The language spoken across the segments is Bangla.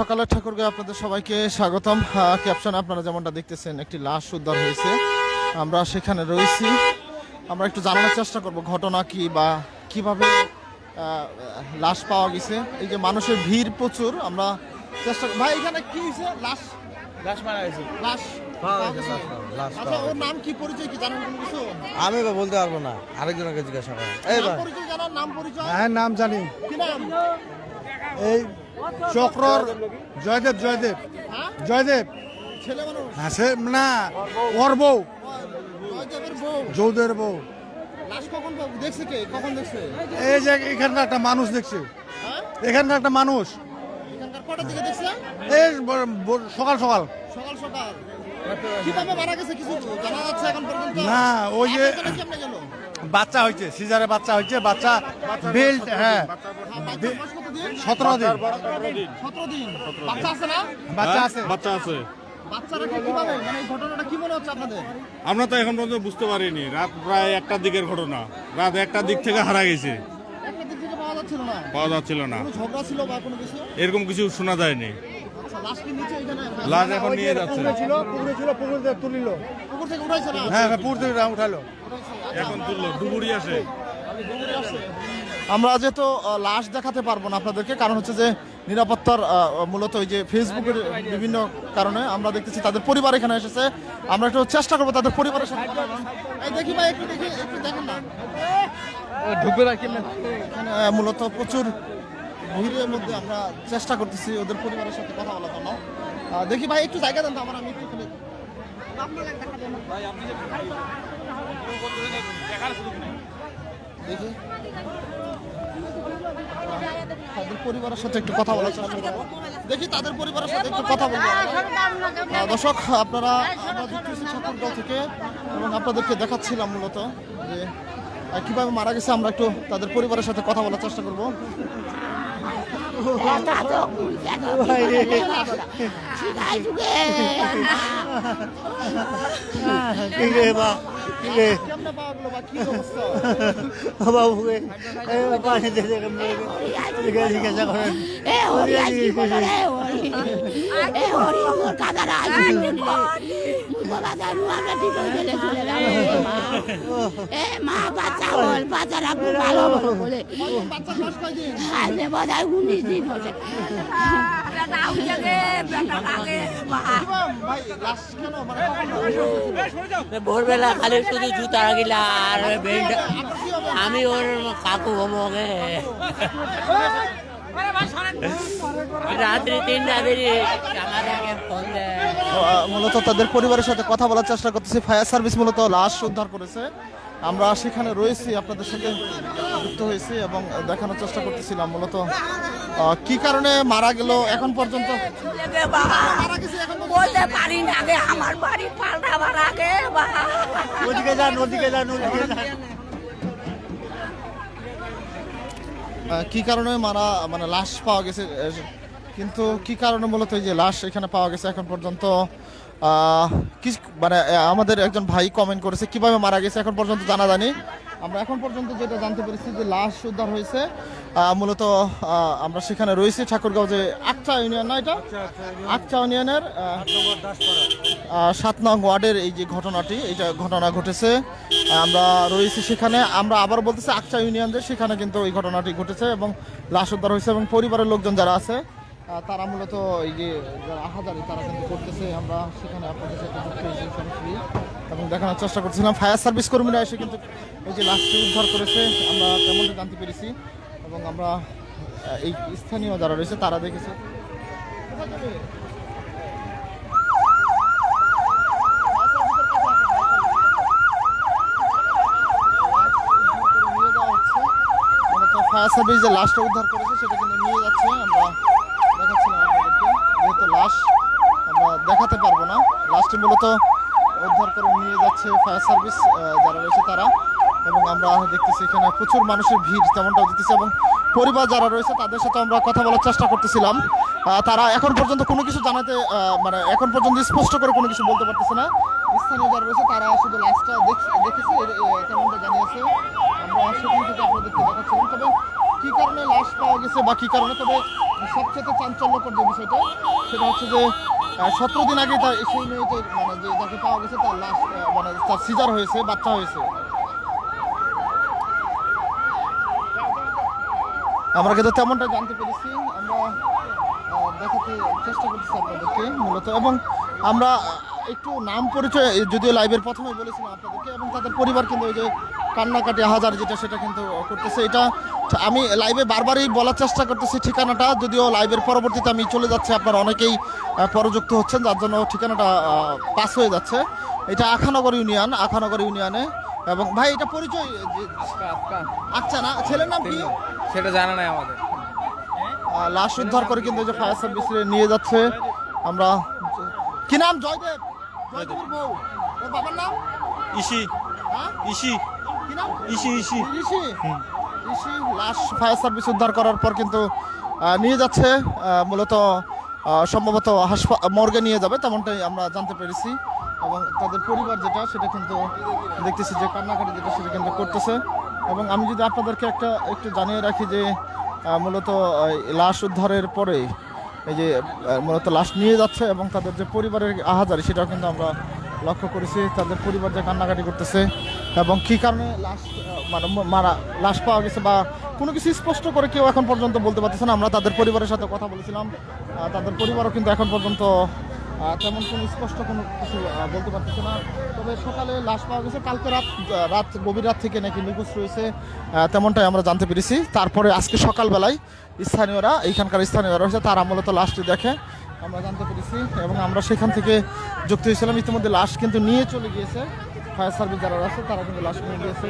সকালের ঠাকুরগাঁয়ে আপনাদের সবাইকে স্বাগতম। ক্যাপশন আপনারা যেমনটা দেখতেছেন, একটি লাশ উদ্ধার হয়েছে, আমরা সেখানে রয়েছি। আমরা একটু জানানোর চেষ্টা করব ঘটনা কি বা কিভাবে লাশ পাওয়া গেছে। এই যে মানুষের ভিড় প্রচুর, আমরা চেষ্টা ভাই এখানে কি হয়েছে? লাশ মারা গেছে, লাশ পাওয়া গেছে। আচ্ছা, ওর নাম কি, পরিচয় কি জানেন কোনো কিছু? আমি তো বলতে পারবো না, আরেকজনকে জিজ্ঞাসা করেন। এই নাম ভাই পরিচয় জানার, নাম পরিচয়? হ্যাঁ, নাম জানি। কি নাম? এই চক্রর জয়দেব। হ্যাঁ, জয়দেব ছেলে মানুষ? হ্যাঁ, সে না, ওর বউ, জয়দেবের বউ। যৌদের বউ। লাশ কখন দেখছে, কে কখন দেখছে? এই যে এখানকার একটা মানুষ দেখছে, হ্যাঁ, এখানকার একটা মানুষ এখানকার কটার দিকে দেখছে? এই সকাল সকাল। সকাল সকাল। কিভাবে মারা গেছে কিছু জানা যাচ্ছে এখন পর্যন্ত? না, ওই যে এখানে কেমনে গেল? বাচ্চা হয়েছে, সিজারে বাচ্চা হয়েছে, বাচ্চা বেল্ট, হ্যাঁ, বাচ্চার বয়স কতদিন? 17 দিন 17 দিন। বাচ্চা আছে না? বাচ্চা আছে। বাচ্চা আছে। বাচ্চারা কিভাবে, মানে এই ঘটনাটা কি মনে হচ্ছে আপনাদের? আমরা তো এখন পর্যন্ত বুঝতে পারিনি। রাত প্রায় 1টার দিকের ঘটনা। রাত 1টার দিক থেকে হারা গেছে, একটা দিক থেকে পাওয়া যাচ্ছিল না? পাওয়া যাচ্ছিল না। কোনো ঝগড়া ছিল বা কোনো কিছু? এরকম কিছু শোনা যায়নি। আচ্ছা, লাশ কি নিচে এখানে? লাশ এখন নিয়ে যাচ্ছে। পুকুর থেকে তুলিল। পুকুর থেকে উঠাইছে না? হ্যাঁ, পুকুর থেকে উঠালো। এখন তুললো, ডুবুরি আসে। আমরা যেহেতু লাশ দেখাতে পারবো না আপনাদেরকে, কারণ হচ্ছে যে নিরাপত্তার মূলত ওই যে ফেসবুকের বিভিন্ন কারণে আমরা দেখতেছি তাদের পরিবার এখানে এসেছে। আমরা একটু চেষ্টা করবো তাদের পরিবারের সাথে কথা বলার। এই দেখি ভাই, একটু দেখি, একটু দেখেন না, ঢুকবে না কেমন? এখানে মূলত প্রচুর ভিড়ের মধ্যে আমরা চেষ্টা করতেছি ওদের পরিবারের সাথে কথা বলার জন্য। দেখি ভাই, একটু জায়গা দেন তো আমার, আমি একটু এখানে দেখি তাদের পরিবারের সাথে একটু কথা বলার চেষ্টা করবো। দেখি তাদের পরিবারের সাথে একটু কথা বলবো। দর্শক, আমরা দেখতেছি ঠাকুরগাঁও থেকে, এবং আপনাদেরকে দেখাচ্ছিলাম মূলত যে কিভাবে মারা গেছে। আমরা একটু তাদের পরিবারের সাথে কথা বলার চেষ্টা করবো। কেমনে পাওয়া গেলো বা কি অবস্থা? বাবুকে পানি দিতে জিজ্ঞাসা করেন। বাচ্চার বয়স কয়দিন? ভাই, লাশ কেন, মানে ভোরবেলা খালি শুধু জুতা রাখিলা আর বেল্ট। আমি ওর কাকু হবো গে। রাত্রি 3টা বেরিয়ে আমাদেরকে ফোন দেয়। মূলত তাদের পরিবারের সাথে কথা বলার চেষ্টা করতেছি। ফায়ার সার্ভিস মূলত লাশ উদ্ধার করেছে, আমরা সেখানে রয়েছি, আপনাদের সাথে যুক্ত হয়েছি এবং দেখানোর চেষ্টা করতেছিলাম মূলত কি কারণে মারা গেল এখন পর্যন্ত। বলতে পারি না গে, আমার বাড়ি পাল্টা মারা গে। ওদিকে যান, ওদিকে যান, ওদিকে যান। কি কারণে মারা, মানে লাশ পাওয়া গেছে, কিন্তু কি কারণে মূলত এই যে লাশ এখানে পাওয়া গেছে এখন পর্যন্ত কি, মানে আমাদের একজন ভাই কমেন্ট করেছে কিভাবে মারা গেছে এখন পর্যন্ত জানা জানি। আমরা এখন পর্যন্ত যেটা জানতে পেরেছি যে লাশ উদ্ধার হয়েছে মূলত আমরা সেখানে রয়েছি ঠাকুরগাঁও যে আকচা ইউনিয়ন, না এটা আকচা ইউনিয়নের 7 নং ওয়ার্ডের এই যে ঘটনাটি, এইটা ঘটনা ঘটেছে। আমরা রয়েছি সেখানে, আমরা আবার বলতেছি আকচা ইউনিয়ন যে সেখানে কিন্তু এই ঘটনাটি ঘটেছে এবং লাশ উদ্ধার হয়েছে, এবং পরিবারের লোকজন যারা আছে তারা মূলত এই যে যারা আহাজারি তারা কিন্তু করতেছে। আমরা সেখানে আপনাদের সাথে যুক্ত হয়েছি সরাসরি এবং দেখানোর চেষ্টা করছিলাম। ফায়ার সার্ভিস কর্মীরা এসে কিন্তু এই যে লাশটি উদ্ধার করেছে আমরা তেমনটা জানতে পেরেছি, এবং আমরা এই স্থানীয় যারা রয়েছে তারা দেখেছে। ফায়ার সার্ভিস যে লাশটা উদ্ধার করেছে সেটা কিন্তু নিয়ে যাচ্ছে। আমরা দেখাচ্ছিলাম আপনাদেরকে, যেহেতু লাশ আমরা দেখাতে পারবো না, লাশটি মূলত উদ্ধার করে নিয়ে যাচ্ছে ফায়ার সার্ভিস যারা রয়েছে তারা, এবং আমরা দেখতেছি এখানে প্রচুর মানুষের ভিড় তেমনটাও দিতেছে, এবং পরিবার যারা রয়েছে তাদের সাথে আমরা কথা বলার চেষ্টা করতেছিলাম। তারা এখন পর্যন্ত কোনো কিছু জানাতে, মানে এখন পর্যন্ত স্পষ্ট করে কোনো কিছু বলতে পারতেছে না। স্থানীয় যারা রয়েছে তারা শুধু লাশটা দেখেছে তেমনটা জানিয়েছে। আমরা সেখান থেকে আপনাদেরকে দেখাচ্ছিলাম। তবে কি কারণে লাশ পাওয়া গেছে বা কি কারণে, তবে সবচেয়ে চাঞ্চল্যকর যে বিষয়টা সেটা হচ্ছে যে 17 দিন আগে তার সেই মেয়েকে মানে যে তাকে পাওয়া গেছে তার লাশ মানে তার সিজার হয়েছে, বাচ্চা হয়েছে। আমরা কিন্তু তেমনটা জানতে পেরেছি, আমরা দেখাতে চেষ্টা করতেছি আপনাদেরকে মূলত, এবং আমরা একটু নাম পরিচয় যদিও লাইভের প্রথমে বলেছিলাম আপনাদেরকে, এবং তাদের পরিবার কিন্তু ওই যে কান্নাকাটি হাজার যেটা সেটা কিন্তু করতেছে। এটা আমি লাইভে বারবারই বলার চেষ্টা করতেছি ঠিকানাটা, যদিও লাইভের পরবর্তীতে আমি চলে যাচ্ছি, আপনারা অনেকেই পরযুক্ত হচ্ছেন যার জন্য ঠিকানাটা পাস হয়ে যাচ্ছে। এটা আখানগর ইউনিয়নে। এবং ভাই এটা পরিচয় আচ্ছা না, ছেলের নাম কি সেটা জানা নাই আমাদের। লাশ উদ্ধার করে কিন্তু যে ফায়ার সার্ভিস নিয়ে যাচ্ছে। আমরা কি নাম? জয়দেব, জয়দেবের বউ, ওর বাবার নাম ইসি হ্যাঁ ইসি কি নাম? ইসি ইসি ঋষি। লাশ ফায়ার সার্ভিস উদ্ধার করার পর কিন্তু নিয়ে যাচ্ছে মূলত সম্ভবত মর্গে নিয়ে যাবে, তেমনটাই আমরা জানতে পেরেছি। এবং তাদের পরিবার যেটা সেটা কিন্তু দেখতেছি যে কান্নাকাটি যেটা সেটা কিন্তু করতেছে। এবং আমি যদি আপনাদেরকে একটু জানিয়ে রাখি যে মূলত লাশ উদ্ধারের পরে এই যে মূলত লাশ নিয়ে যাচ্ছে এবং তাদের যে পরিবারের আহাজারি সেটাও কিন্তু আমরা লক্ষ্য করেছি। তাদের পরিবার যে কান্নাকাটি করতেছে এবং কী কারণে লাশ লাশ পাওয়া গেছে বা কোনো কিছু স্পষ্ট করে কেউ এখন পর্যন্ত বলতে পারতেছে না। আমরা তাদের পরিবারের সাথে কথা বলেছিলাম, তাদের পরিবারও কিন্তু এখন পর্যন্ত তেমন কোনো স্পষ্ট কোনো কিছু বলতে পারতেছে না। তবে সকালে লাশ পাওয়া গেছে, কালকে গভীর রাত থেকে নাকি নিখোঁজ রয়েছে তেমনটাই আমরা জানতে পেরেছি। তারপরে আজকে সকালবেলায় এইখানকার স্থানীয়রা হচ্ছে তারা মূলত লাশটি দেখে আমরা জানতে পেরেছি এবং আমরা সেখান থেকে যুক্ত হয়েছিলাম। ইতিমধ্যে লাশ কিন্তু নিয়ে চলে গিয়েছে, ফায়ার সার্ভিস যারা আছে তারা কিন্তু লাশ নিয়ে গিয়েছে।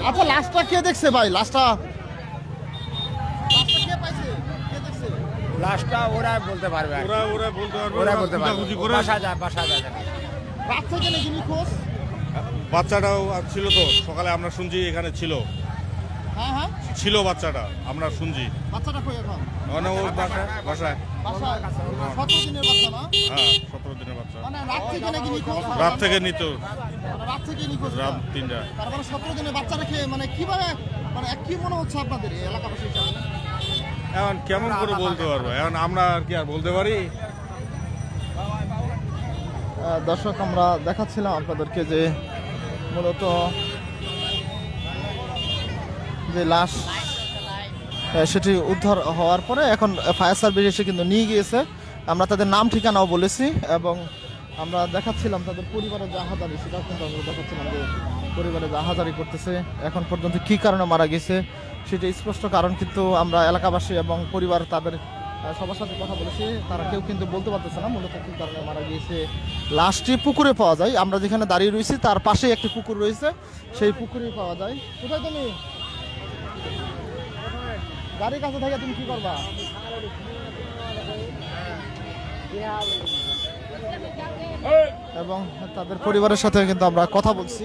আচ্ছা লাশটা কে দেখছে ভাই? লাশটা কে পাইছে, কে দেখছে? লাস্টটা ওরা বলতে পারবে, ওরা বলতে পারবে, ওরা বলতে পারবে। খুঁজি করে বাসা যায়। রাত থেকে নাকি নিখোঁজ? বাচ্চাটাও ছিল তো, সকালে আমরা শুনছি এখানে ছিল হ্যাঁ বাচ্চাটা, আমরা শুনছি। বাচ্চাটা কই এখন? মানে ওর বাসায় বাসায় 17 দিনের বাচ্চা না? হ্যাঁ 17 দিনের বাচ্চা, মানে রাত থেকে নাকি নিখোঁজ? রাত থেকে নিত, রাত থেকে নিখোঁজ, রাত 3টা। তারপরে 17 দিনের বাচ্চা রেখে মানে কিভাবে, মানে কি মনে হচ্ছে আপনাদের এই এলাকাবাসী হিসাবে? এখন কেমন করে বলতে পারবো, এখন আমরা কি আর বলতে পারি? দর্শক আমরা দেখাচ্ছিলাম আপনাদেরকে যে মূলত যে লাশ সেটি উদ্ধার হওয়ার পরে এখন ফায়ার সার্ভিস এসে কিন্তু নিয়ে গিয়েছে। আমরা তাদের নাম ঠিকানাও বলেছি এবং আমরা দেখাচ্ছিলাম তাদের পরিবারের যে আহাজারি সেটাও কিন্তু আমরা দেখাচ্ছিলাম যে পরিবারে যে আহাজারি করতেছে। এখন পর্যন্ত কী কারণে মারা গেছে সেটা স্পষ্ট কারণ কিন্তু আমরা এলাকাবাসী এবং পরিবার তাদের সবার সাথে কথা বলেছি, তারা কেউ কিন্তু বলতে পারতেছে না মূলত কী কারণে মারা গিয়েছে। লাশটি পুকুরে পাওয়া যায়, আমরা যেখানে দাঁড়িয়ে রয়েছি তার পাশেই একটি পুকুর রয়েছে, সেই পুকুরেই পাওয়া যায়। কোথায় তুমি গাড়ির কাছে থেকে তুমি কি করবা? এবং তাদের পরিবারের সাথে কিন্তু আমরা কথা বলছি।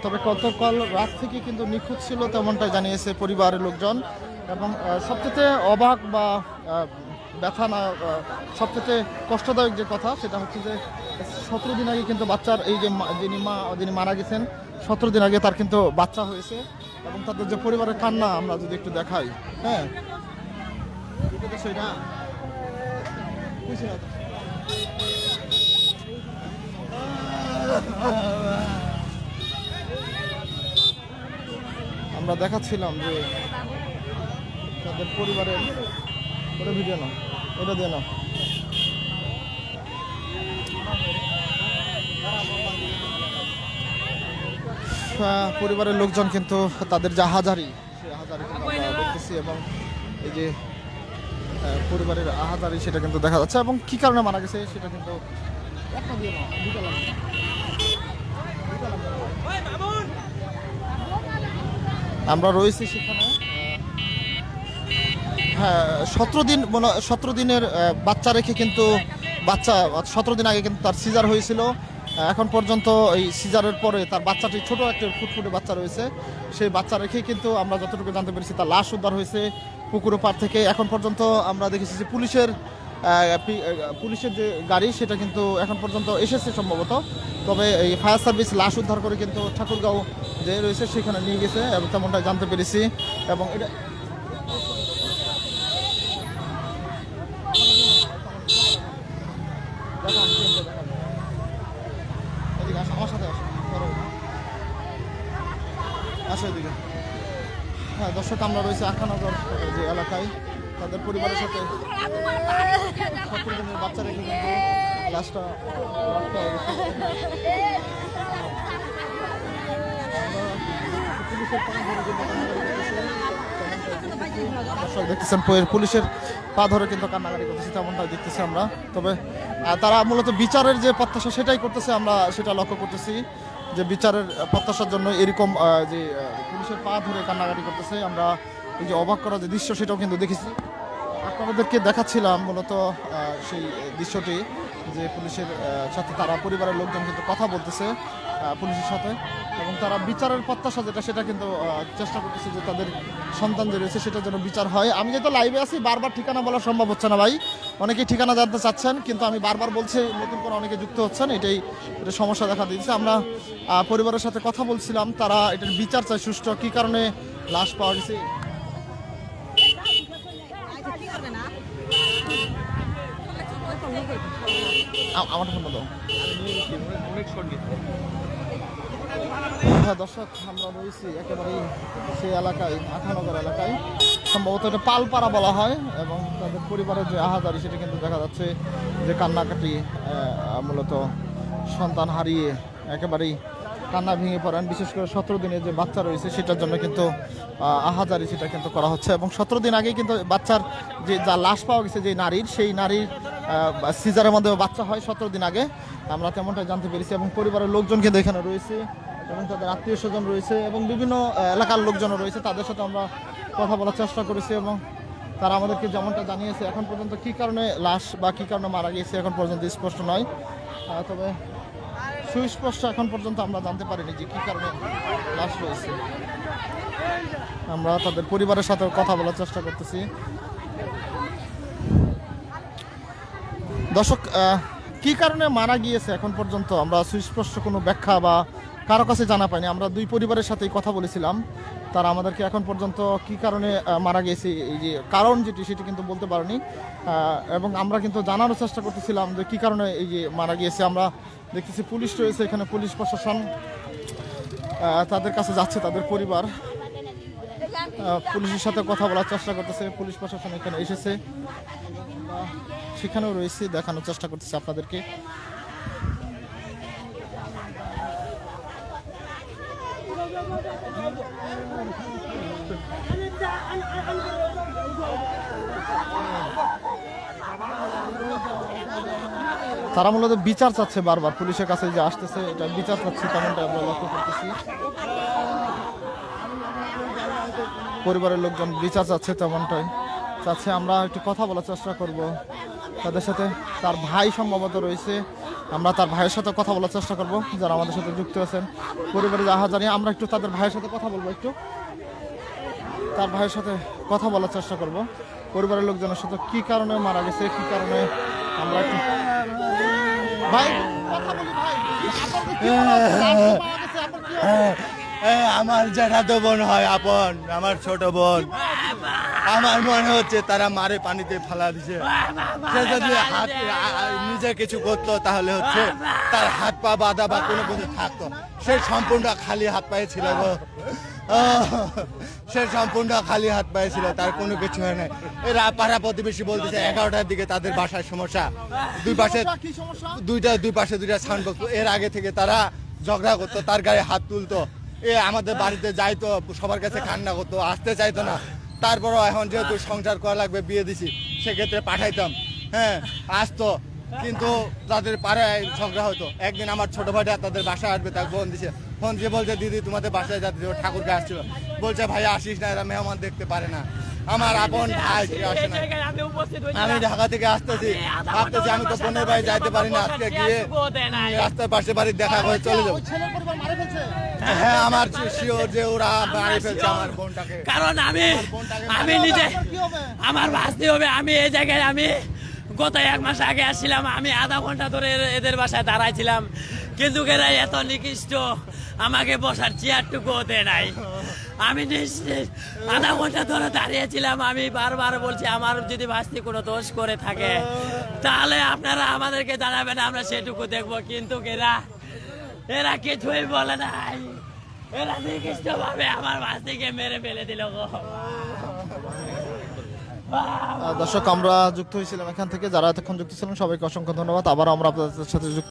তবে গতকাল রাত থেকে কিন্তু নিখোঁজ ছিল তেমনটাই জানিয়েছে পরিবারের লোকজন। এবং সবচেয়ে অবাক বা ব্যথা না, সবচেয়ে কষ্টদায়ক যে কথা সেটা হচ্ছে যে 17 দিন আগে কিন্তু বাচ্চার এই যে যিনি মারা গেছেন 17 দিন আগে তার কিন্তু বাচ্চা হয়েছে এবং তাদের যে পরিবারের কান্না আমরা যদি একটু দেখাই। হ্যাঁ সেটা আমরা দেখাচ্ছিলাম যে তাদের পরিবারের ভিডিও না, এটা দিয়ে না, পরিবারের লোকজন কিন্তু তাদের যে আহাজারি সেই আহাজারি কিন্তু আমরা দেখতেছি এবং এই যে পরিবারের আহাজারি সেটা কিন্তু দেখা যাচ্ছে এবং কী কারণে মারা গেছে সেটা কিন্তু একটা দিয়ে না, দুটো লাগবে। আমরা রয়েছি সেখানে। হ্যাঁ 17 দিনের বাচ্চা রেখে কিন্তু 17 দিন আগে কিন্তু তার সিজার হয়েছিল। এখন পর্যন্ত এই সিজারের পরে তার বাচ্চাটি ছোট একটা ফুটফুটে বাচ্চা রয়েছে, সেই বাচ্চা রেখে কিন্তু আমরা যতটুকু জানতে পেরেছি তার লাশ উদ্ধার হয়েছে পুকুরের পাড় থেকে। এখন পর্যন্ত আমরা দেখেছি যে পুলিশের যে গাড়ি সেটা কিন্তু এখন পর্যন্ত এসেছে সম্ভবত। তবে এই ফায়ার সার্ভিস লাশ উদ্ধার করে কিন্তু ঠাকুরগাঁও যে রয়েছে সেখানে নিয়ে গেছে এবং তেমনটা জানতে পেরেছি। এবং এটা এদিকে আসো, আমার সাথে আসো, ধরো। আসো এদিকে। হ্যাঁ দর্শক, আমরা রয়েছে আখানগর যে এলাকায়, তাদের পরিবারের সাথে 17 দিনের বাচ্চা রেখে কিন্তু লাশটা দর্শক দেখতেছেন পুলিশের পা ধরে কিন্তু কান্নাকাটি করতেছে, তেমনটা দেখতেছি আমরা। তবে তারা মূলত বিচারের যে প্রত্যাশা সেটাই করতেছে, আমরা সেটা লক্ষ্য করতেছি যে বিচারের প্রত্যাশার জন্য এরকম যে পুলিশের পা ধরে কান্নাকাটি করতেছে। আমরা এই যে অবাক করা যে দৃশ্য সেটাও কিন্তু দেখেছি, আপনাদেরকে দেখাচ্ছিলাম মূলত সেই দৃশ্যটি যে পুলিশের সাথে তারা পরিবারের লোকজন কিন্তু কথা বলতেছে পুলিশের সাথে, এবং তারা বিচারের প্রত্যাশা যেটা সেটা কিন্তু চেষ্টা করতেছে যে তাদের সন্তান যে রয়েছে সেটার জন্য বিচার হয়। আমি যেহেতু লাইভে আছি, বারবার ঠিকানা বলা সম্ভব হচ্ছে না ভাই, অনেকেই ঠিকানা জানতে চাচ্ছেন কিন্তু আমি বারবার বলছি, নতুন করে অনেকে যুক্ত হচ্ছেন, এটা সমস্যা দেখা দিয়েছে। আমরা পরিবারের সাথে কথা বলছিলাম, তারা এটার বিচার চায় সুষ্ঠু, কী কারণে লাশ পাওয়া গেছে। আমার ফোনটা দাও। হ্যাঁ দর্শক, আমরা রয়েছি একেবারেই সেই এলাকায়, আখানগর এলাকায়, সম্ভবত এটা পালপাড়া বলা হয়, এবং তাদের পরিবারের যে আহাজারি সেটা কিন্তু দেখা যাচ্ছে যে কান্নাকাটি, মূলত সন্তান হারিয়ে একেবারেই কান্না ভেঙে পড়েন। বিশেষ করে 17 দিনের যে বাচ্চা রয়েছে সেটার জন্য কিন্তু আহাজারি সেটা কিন্তু করা হচ্ছে, এবং 17 দিন আগেই কিন্তু বাচ্চার যে যা লাশ পাওয়া গেছে যে নারীর, সেই নারীর সিজারের মধ্যে বাচ্চা হয় 17 দিন আগে, আমরা তেমনটাই জানতে পেরেছি। এবং পরিবারের লোকজন কিন্তু এখানে রয়েছে, এবং তাদের আত্মীয় স্বজন রয়েছে, এবং বিভিন্ন এলাকার লোকজনও রয়েছে, তাদের সাথে আমরা কথা বলার চেষ্টা করেছি, এবং তারা আমাদেরকে যেমনটা জানিয়েছে এখন পর্যন্ত কী কারণে লাশ বা কী কারণে মারা গিয়েছে এখন পর্যন্ত স্পষ্ট নয়। তবে সুস্পষ্ট এখন পর্যন্ত আমরা জানতে পারিনি যে কী কারণে লাশ রয়েছে। আমরা তাদের পরিবারের সাথে কথা বলার চেষ্টা করতেছি। দর্শক, কী কারণে মারা গিয়েছে এখন পর্যন্ত আমরা সুস্পষ্ট কোনো ব্যাখ্যা বা কারো কাছে জানা পাইনি। আমরা দুই পরিবারের সাথেই কথা বলেছিলাম, তারা আমাদেরকে এখন পর্যন্ত কী কারণে মারা গিয়েছে এই যে কারণ যেটি সেটি কিন্তু বলতে পারেনি, এবং আমরা কিন্তু জানারও চেষ্টা করতেছিলাম যে কী কারণে এই যে মারা গিয়েছে। আমরা দেখতেছি পুলিশ রয়েছে এখানে, পুলিশ প্রশাসন তাদের কাছে যাচ্ছে, তাদের পরিবার পুলিশের সাথে কথা বলার চেষ্টা করতেছে, পুলিশ প্রশাসন এখানে এসেছে, সেখানেও রয়েছে, দেখানোর চেষ্টা করতেছে আপনাদেরকে। তারা মূলত বিচার চাচ্ছে, বারবার পুলিশের কাছে যে আসতেছে, এটা বিচার চাচ্ছে, তেমনটা আমরা লক্ষ্য করতেছি। পরিবারের লোকজন বিচার চাচ্ছে, তেমনটাই চাচ্ছে। আমরা একটু কথা বলার চেষ্টা করব তাদের সাথে। তার ভাই সম্ভবত রয়েছে, আমরা তার ভাইয়ের সাথে কথা বলার চেষ্টা করব, যারা আমাদের সাথে যুক্ত আছেন পরিবারের আহাজারি। আমরা একটু তাদের ভাইয়ের সাথে কথা বলবো, একটু তার ভাইয়ের সাথে কথা বলার চেষ্টা করব, পরিবারের লোকজনের সাথে কী কারণে মারা গেছে, কী কারণে। আমরা একটু ভাই কথা বলি, ভাই আমার জ্যাঠাতো বোন হয় আপন, আমার ছোট বোন। আমার মনে হচ্ছে তারা মারে পানিতে ফালা দিছে। সে যদি হাত নিজে কিছু করতো তাহলে হচ্ছে তার হাত পা বাঁধা বা কোনো কিছু থাকতো। সে সম্পূর্ণ খালি হাত পায়ে ছিল গো, সে সম্পূর্ণ খালি হাত পায়ে ছিল, তার কোনো কিছু হয় নাই। এরা পাড়া প্রতিবেশী বলতেছে 11টার দিকে তাদের বাসায় সমস্যা, দুই পাশে দুইটা সাউন্ড বক্স। এর আগে থেকে তারা ঝগড়া করতো, তার গায়ে হাত তুলতো, আমাদের বাড়িতে যাইতো, সবার কাছে কান্না করতো, আসতে চাইতো না। তারপরও এখন যেহেতু সংসার করা লাগবে, বিয়ে দিছি, সেক্ষেত্রে পাঠাইতাম, হ্যাঁ আসতো, কিন্তু তাদের পাড়ায় ঝগড়া হতো। একদিন আমার ছোট ভাইটা তাদের বাসায় আসবে, তাকে ফোন দিছে, ফোন দিয়ে বলছে দিদি তোমাদের বাসায় যাতে, ঠাকুরকে আসছিল, বলছে ভাই আসিস না, এরা মেহমান দেখতে পারে না। আমার আপন ভাই আসে না, আমি ঢাকা থেকে আসতেছি, ভাবতেছি আমি তো বোনের বাড়ি যাইতে পারি না, আজকে গিয়ে রাস্তার পাশে বাড়ি দেখা করে চলে যাবো। হ্যাঁ আমার শিওর যে ওরা মারি ফেলছে আমার বোনটাকে, কারণ আমি নিজে আমার বাঁচতে হবে। আমি এই জায়গায় আমি গত 1 মাস আগে আসছিলাম, আমি আধা ঘন্টা ধরে এদের বাসায় দাঁড়াইছিলাম, কিন্তু এরা এত নিকৃষ্ট, আমাকে বসার চেয়ারটুকু ওতে নাই। আমি নিশ্চিত আধা ঘন্টা ধরে দাঁড়িয়েছিলাম। আমি বারবার বলছি আমার যদি ভাস্তি কোনো দোষ করে থাকে তাহলে আপনারা আমাদেরকে জানাবেন, আমরা সেটুকু দেখবো। কিন্তু এরা কিছুই বলে নাই। এরা নির্দিষ্ট ভাবে আমার ভাস্তিকে মেরে ফেলে দিল গো। দর্শক, আমরা যুক্ত হয়েছিলাম এখান থেকে, যারা এতক্ষণ যুক্ত ছিলেন সবাইকে অসংখ্য ধন্যবাদ। আবার আমরা আপনাদের সাথে যুক্ত